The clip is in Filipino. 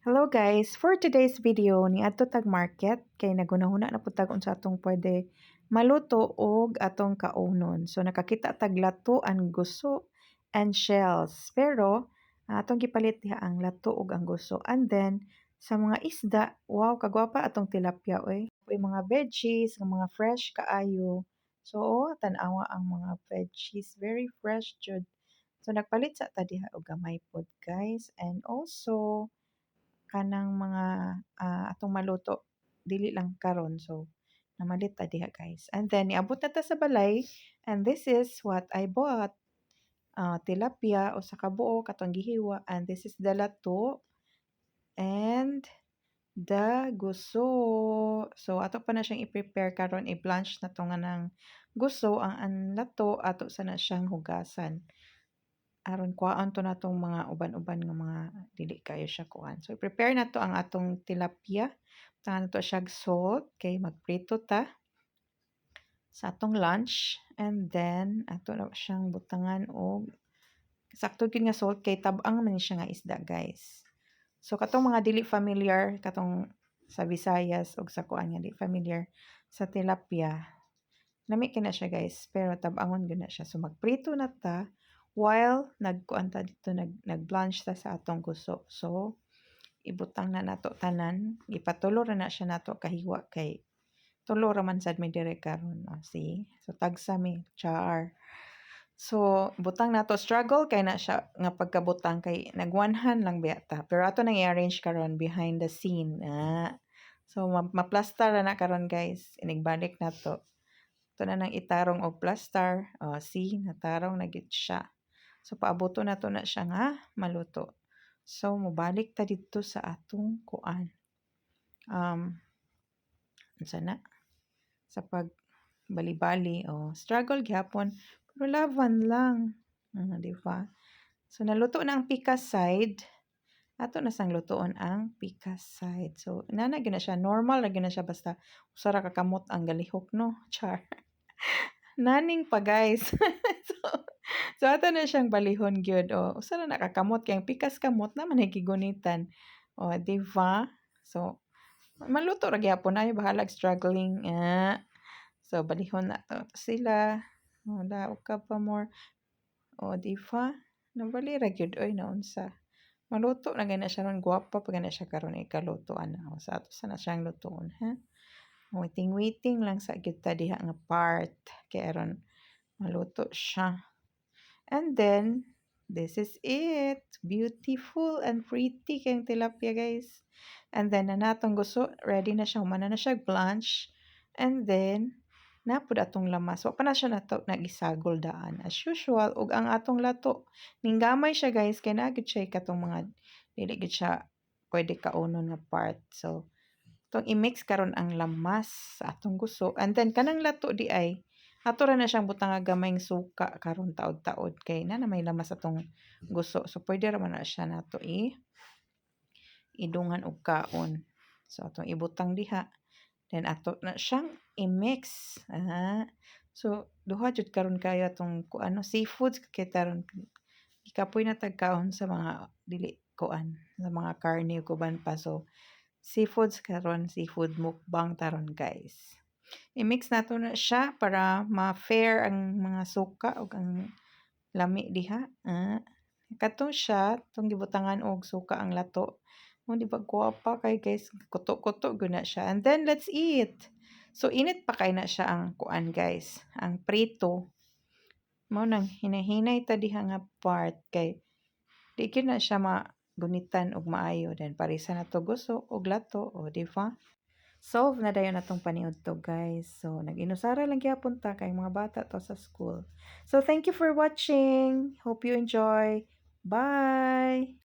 Hello guys, for today's video ni adto tag market kay nagunahuna na pud tag unsa atong pwede maluto og atong kaunon. So nakakita tag lato ang guso and shells. Pero atong gipalit diha ang lato ug ang guso. And then sa mga isda, wow kagwapa atong tilapia oy. May mga veggies, ng mga fresh kaayo. So tan-awa ang mga veggies, very fresh jud. So nagpalit sa ta diha og gamay pod guys. And also kanang mga, atong maluto dili lang karon so namalit ta diha guys. And then niabot na ta sa balay and this is what I bought. Tilapia o sa kabuo katong gihiwa and this is the lato and the guso. So ato pa na siyang i-prepare karon i-blanch na to nga ng guso ang lato ato sa na siyang hugasan aron kuhaan to natong mga uban-uban nga mga dili kayo siya kuhaan. So prepare na to ang atong tilapia. Butahan na to siya salt kay magprito ta sa atong lunch and then ato na siyang butangan og sakto gyud nga salt kay tab-ang man ni siya nga isda guys. So katong mga dili familiar katong sa Visayas og sa kuan nga dili familiar sa tilapia. Lami kina siya guys pero tab-angon gyud na siya. So magprito na ta while nagkuan ta dito nag-blanch ta sa atong guso. So ibutang na nato tanan, ipatulo ra na siya nato kahiwa kay tulo ra man sad mi dire karon. See? So tagsa mi char. So butang nato struggle kay na siya nga pagkabutang kay nagwanhan lang biya ta. Pero ato nang i-arrange karon behind the scene. So maplastar na karon guys. Inigbalik nato. Ito na nang itarong og plaster. See, natarong na gid siya. So paaboto na to na siya nga maluto. So mobalik ta dito sa atong kuan. Unsa na? Sa pag bali-bali struggle gyapon pero laban lang. Di ba? So naluto na ang pika side. Ato na sang lutoon ang pika side. So nana gyud na siya normal ra gyud na siya basta usa ra ka kamot ang galihok no. Char. Naning pa guys. so ato na siyang balihon gyud usa ra nakakamot kay ang pikas kamot naman ay gigunitan. Di ba? So maluto ra gyapon ay bahalag struggling. So balihon na to sila. Daog ka pa more. Di ba? Nabali ra gyud oy naunsa. Maluto na gana siya ron gwapa pa gana siya karon ikalutoan na. Sa ato sa na siyang lutoon ha. Waiting lang sa gyud ta diha nga part kay aron maluto siya. And then this is it. Beautiful and pretty kayong tilapia guys. And then na natong gusto ready na siya humana na siya blanch. And then napud atong lamas. Wa pa na siya nato nagisagol daan as usual ug ang atong lato ning gamay siya guys kay naa gyud siya katong mga dili gyud siya pwede kaunon nga part. So itong i-mix karon ang lamas sa atong gusto and then kanang lato di ay ato ra na siyang butang nga gamayng suka karon taod-taod kay na may lamas atong gusto. So pwede ra man na siya nato idungan og kaon. So atong ibutang diha. Then ato na siyang i-mix. So duha jud karon kayo atong kuano seafoods kay taron ikapoy na tag kaon sa mga dili kuan sa mga karne ug uban pa. So seafoods karon seafood mukbang taron guys. I-mix nato na siya para ma-fair ang mga suka ug ang lami diha. Kato siya tong gibutangan og suka ang lato. Di ba gwapa kay guys kuto-kuto gyud na siya. And then let's eat. So init pa kay na siya ang kuan guys, ang prito. Mao nang hinay-hinay ta diha nga part kay di gyud na siya magunitan og maayo then parisa na to gusto og lato di ba? Solve na dayon atong paniud to guys. So nag-inusara lang gyapon ta kay mga bata to sa school. So thank you for watching. Hope you enjoy. Bye.